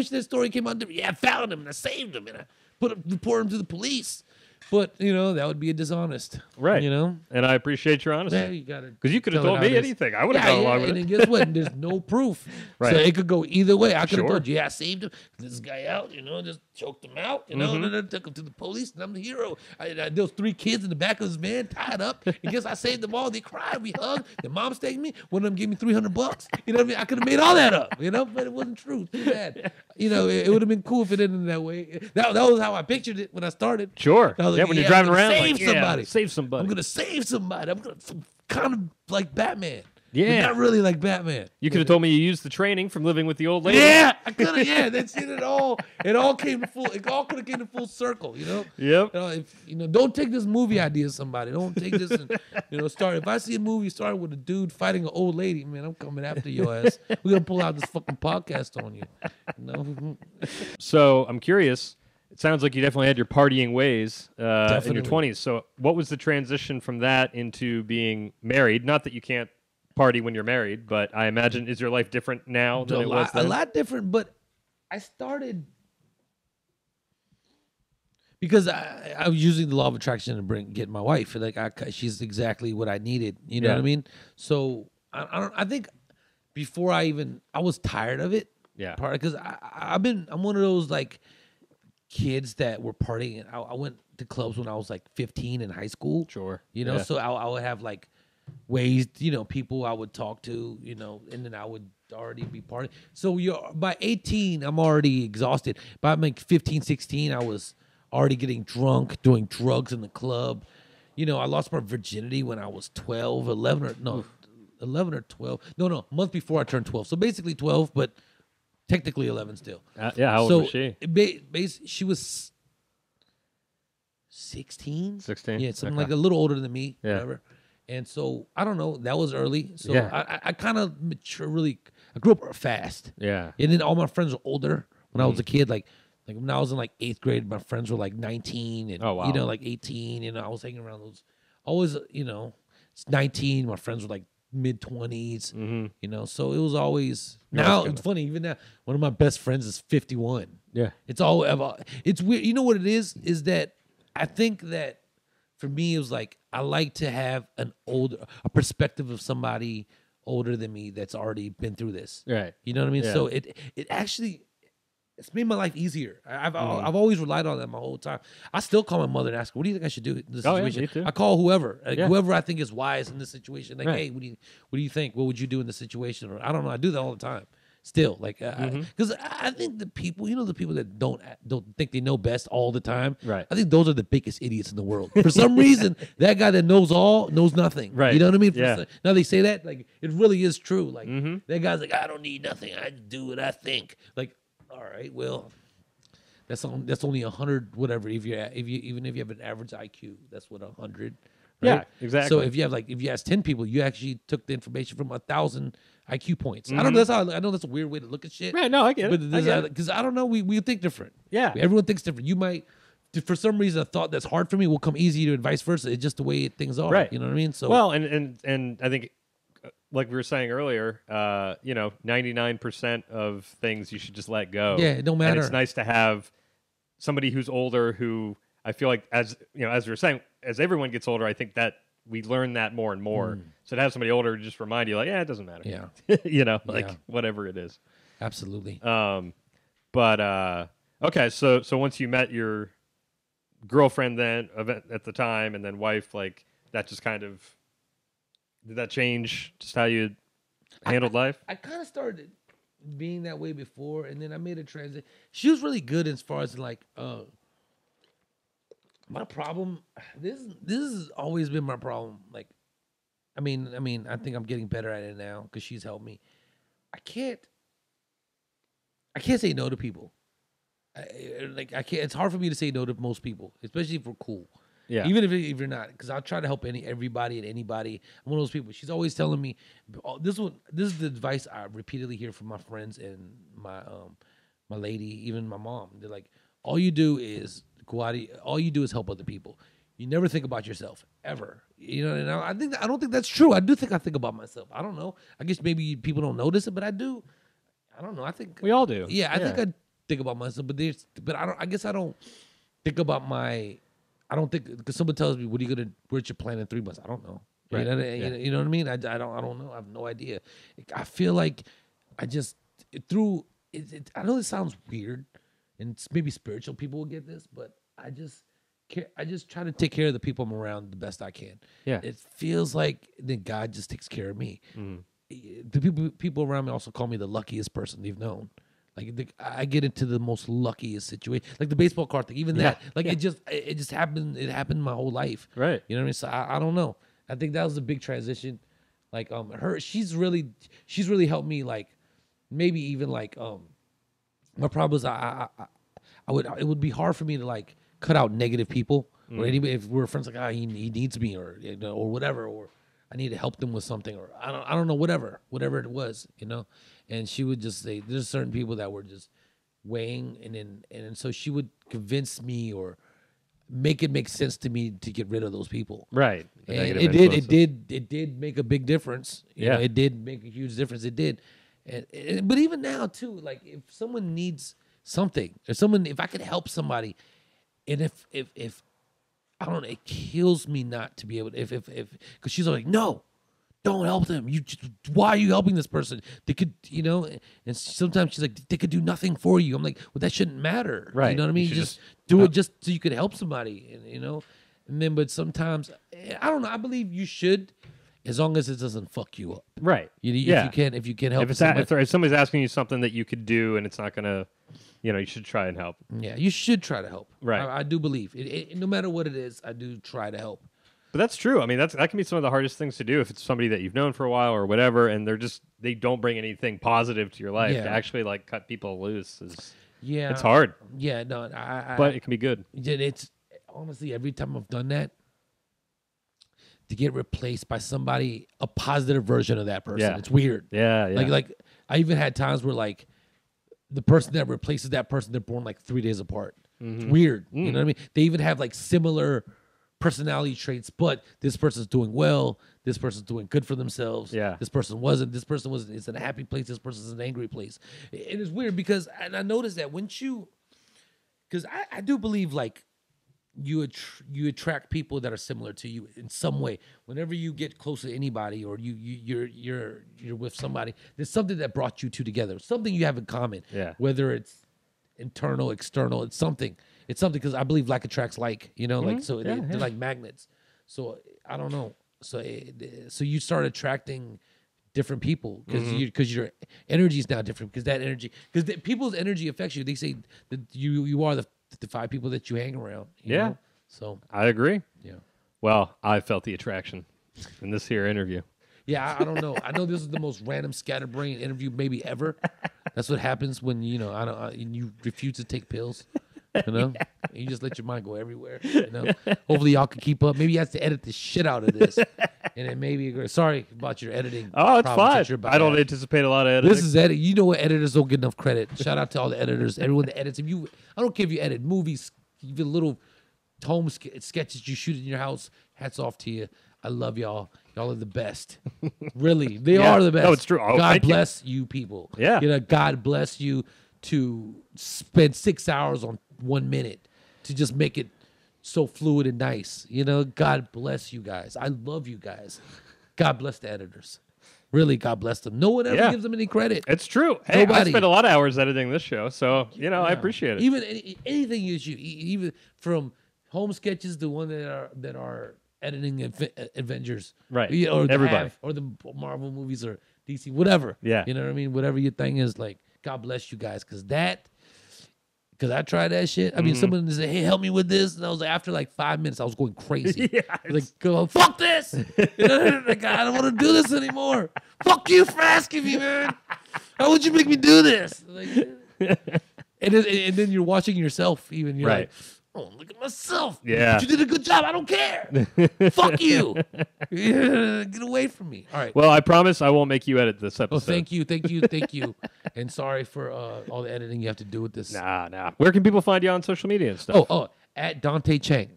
that story came out different. Yeah, I found him and I saved him and I reported him to the police. But that would be a dishonest, right? And I appreciate your honesty. Yeah, you gotta, because you could have told me anything. I would have gone along with it. And guess what? There's no proof, right? So it could go either way. I could have told you, I saved him. This guy out, just choked him out, and then took him to the police, and I'm the hero. There was 3 kids in the back of his van tied up, and guess I saved them all. They cried, we hugged. Their mom stayed me. One of them gave me $300. You know what I mean? I could have made all that up, but it wasn't true. Too bad. It would have been cool if it ended that way. That was how I pictured it when I started. Sure. When you're driving around, save somebody. Save somebody. I'm gonna save somebody. I'm gonna kind of like Batman. Yeah. But not really like Batman. You could have told me you used the training from living with the old lady. Yeah, I could have. Yeah, that's it. It all came to full. It all could have came to full circle. Yep. Don't take this movie idea, somebody. Don't take this and start. If I see a movie starting with a dude fighting an old lady, man, I'm coming after your ass. We're gonna pull out this fucking podcast on you. So I'm curious. It sounds like you definitely had your partying ways in your Definitely. 20s. So what was the transition from that into being married? Not that you can't party when you're married, but I imagine, is your life different now than it was then? A lot different, but I started because I was using the law of attraction to get my wife. Like she's exactly what I needed. You know what I mean? So I think before I was tired of it. Yeah. Because I'm one of those like kids that were partying. I went to clubs when I was like 15 in high school. Sure. So I would have like ways, people I would talk to, and then I would already be partying. So by 18, I'm already exhausted. By like 15, 16, I was already getting drunk, doing drugs in the club. I lost my virginity when I was 12, 11 or 12. No, a month before I turned 12. So basically 12, but technically 11 still. How old was she? She was 16. 16? Yeah, something like a little older than me, whatever. And so, I don't know, that was early. So I kind of I grew up fast. Yeah. And then all my friends were older when I was a kid. Like when I was in like 8th grade, my friends were like 19 and, like 18. I was hanging around those, always, it's 19. My friends were like mid-20s, so it was always, now it's funny, even now, one of my best friends is 51. Yeah. It's weird. You know what it is that I think that for me, it was like, I like to have a perspective of somebody older than me that's already been through this. Right. You know what I mean? Yeah. So it actually, it's made my life easier. I've always relied on that my whole time. I still call my mother and ask her, what do you think I should do in this situation? Me too. I call whoever, whoever I think is wise in this situation. Like, hey, what do you think? What would you do in this situation? Or I don't know. I do that all the time. Still, like, because I think the people, the people that don't think they know best all the time. Right. I think those are the biggest idiots in the world. For some reason, that guy that knows all knows nothing. Right. You know what I mean? Yeah. Now they say that, like, it really is true. Like, that guy's like, I don't need nothing. I do what I think. Like, all right, well, that's only 100, whatever. Even if you have an average IQ, that's what 100. Right? Yeah, exactly. So if you ask 10 people, you actually took the information from 1,000 IQ points. I don't know. I know that's a weird way to look at shit. Right, no, I get it. Because I don't know. We think different. Yeah. Everyone thinks different. You might, for some reason, a thought that's hard for me will come easy to you and vice versa. It's just the way things are. Right. You know what I mean? So well, and I think, like we were saying earlier, 99% of things you should just let go. Yeah, it don't matter. And it's nice to have somebody who's older who I feel like, as we were saying, as everyone gets older, I think that we learn that more and more. So to have somebody older just remind you, like, it doesn't matter. Yeah. Whatever it is. Absolutely. But okay, so once you met your girlfriend then at the time and then wife, like that just kind of, did that change just how you handled life? I kind of started being that way before, and then I made a transition. She was really good as far as like, my problem. This has always been my problem. Like, I mean, I think I'm getting better at it now because she's helped me. I can't say no to people. I can't. It's hard for me to say no to most people, especially if we're cool. Yeah. Even if you're not, because I'll try to help everybody and anybody. I'm one of those people. She's always telling me, this is the advice I repeatedly hear from my friends and my lady, even my mom. They're like, all you do is help other people. You never think about yourself ever. And I don't think that's true. I think about myself. I don't know. I guess maybe people don't notice it, but I do. I don't know. I think we all do. Yeah, I think I think about myself, but I don't. I guess I don't think about my. I don't think, because someone tells me, where's your plan in 3 months? I don't know. Right. You know what I mean? I don't know. I have no idea. I feel like I just, I know this sounds weird, and maybe spiritual people will get this, but I just try to take care of the people I'm around the best I can. Yeah. It feels like then God just takes care of me. The people around me also call me the luckiest person they've known. Like I get into the most luckiest situation, like the baseball card thing. Even that, it just happened. It happened my whole life. Right. You know what I mean? So I don't know. I think that was a big transition. Like she's really helped me. Like maybe even like my problem is it would be hard for me to like cut out negative people or anybody if we're friends like he needs me or or whatever, or I need to help them with something, or I don't know, whatever it was, and she would just say there's certain people that were just weighing, and so she would convince me or make it make sense to me to get rid of those people. Right. And it did make a big difference. You know, it did make a huge difference. It did. But even now too, like if someone needs something, if I could help somebody, and if I don't know, it kills me not to be able to, because she's like, no, don't help them. Why are you helping this person? They could, and sometimes she's like, they could do nothing for you. I'm like, well, that shouldn't matter. Right. You know what I mean? Just do it just so you could help somebody, and then, but sometimes, I don't know, I believe you should, as long as it doesn't fuck you up. Right. If you can help somebody. If somebody's asking you something that you could do and it's not going to, you should try and help. Yeah, you should try to help. Right. I do believe no matter what it is, I do try to help. But that's true. I mean, that can be some of the hardest things to do if it's somebody that you've known for a while or whatever, and they don't bring anything positive to your life. Yeah. To actually like cut people loose Yeah, it's hard. Yeah, no, but it can be good. It's honestly every time I've done that, to get replaced by somebody, a positive version of that person. Yeah. It's weird. Yeah. Like I even had times where like the person that replaces that person, they're born like 3 days apart. It's weird. You know what I mean? They even have like similar personality traits, but this person's doing well. This person's doing good for themselves. Yeah. This person wasn't. This person was. It's in a happy place. This person's in an angry place. It is weird because, and I noticed that because I do believe like you attract people that are similar to you in some way. Whenever you get close to anybody or you're with somebody, there's something that brought you two together. Something you have in common. Yeah. Whether it's internal, external, it's something. It's something because I believe like attracts like, like so they're like magnets. So I don't know. So you start attracting different people because your energy is now different because people's energy affects you. They say that you are the 5 people that you hang around. You know? So I agree. Yeah. Well, I felt the attraction in this here interview. Yeah, I don't know. I know this is the most random scatterbrain interview maybe ever. That's what happens when you refuse to take pills. You just let your mind go everywhere. Hopefully y'all can keep up. Maybe you have to edit the shit out of this, and it maybe sorry about your editing. Oh, it's fine. I don't anticipate a lot of editing. This is edit. You know what? Editors don't get enough credit. Shout out to all the editors, everyone that edits. I don't care if you edit movies, even little home sketches you shoot in your house. Hats off to you. I love y'all. Y'all are the best. Really, they are the best. No, it's true. Oh, God bless you people. Yeah. God bless you to spend 6 hours on 1 minute to just make it so fluid and nice. God bless you guys. I love you guys. God bless the editors. Really, God bless them. No one ever gives them any credit. It's true. Hey, Nobody. I spent a lot of hours editing this show, so I appreciate it. Even anything you shoot, even from home sketches to one that are editing Avengers, right? Or everybody, or the Marvel movies or DC, whatever. Yeah, you know what I mean. Whatever your thing is, like God bless you guys, because I tried that shit. I mean, someone said, "Hey, help me with this," and I was like, after like 5 minutes, I was going crazy. I was like, "Go fuck this!" Like, I don't want to do this anymore. Fuck you for asking me, man. How would you make me do this? Like, and then you're watching yourself. Even you're like, "Oh, look at myself. Yeah, but you did a good job. I don't care. Fuck you. Get away from me." All right. Well, I promise I won't make you edit this episode. Oh, thank you. And sorry for all the editing you have to do with this. Nah. Where can people find you on social media and stuff? Oh, at Dante Chang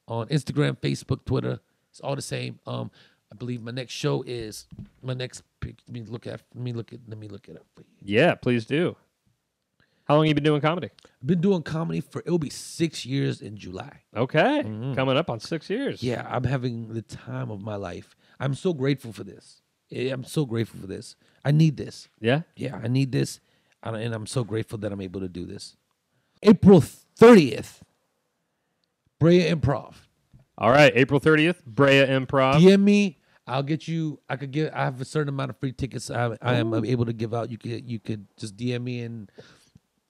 on Instagram, Facebook, Twitter. It's all the same. I believe my next show is my next. Let me look it up for you. Yeah, please do. How long have you been doing comedy? I've been doing comedy it'll be 6 years in July. Okay. Coming up on 6 years. Yeah, I'm having the time of my life. I'm so grateful for this. I need this. Yeah? Yeah, I need this. And I'm so grateful that I'm able to do this. April 30th, Brea Improv. All right, April 30th, Brea Improv. DM me. I'll get you. I have a certain amount of free tickets I am able to give out. You could just DM me and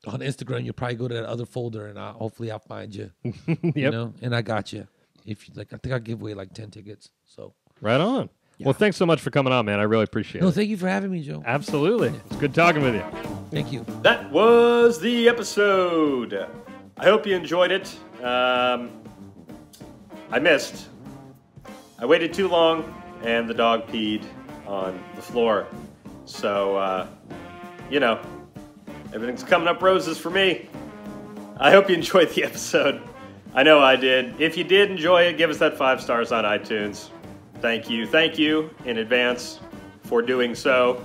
on Instagram. You'll probably go to that other folder and hopefully I'll find you. Yep. And I got you. If you like, I think I give away like 10 tickets. So right on. Well, thanks so much for coming on, man. I really appreciate No, it. thank you for having me, Joe. Absolutely. It's good talking with you. Thank you. That was the episode. I hope you enjoyed it. I missed. I waited too long, and the dog peed on the floor. So, everything's coming up roses for me. I hope you enjoyed the episode. I know I did. If you did enjoy it, give us that 5 stars on iTunes. Thank you in advance for doing so.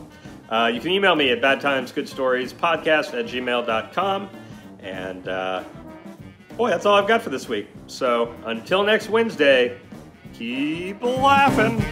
You can email me at badtimesgoodstoriespodcast@gmail.com. And, boy, that's all I've got for this week. So until next Wednesday, keep laughing.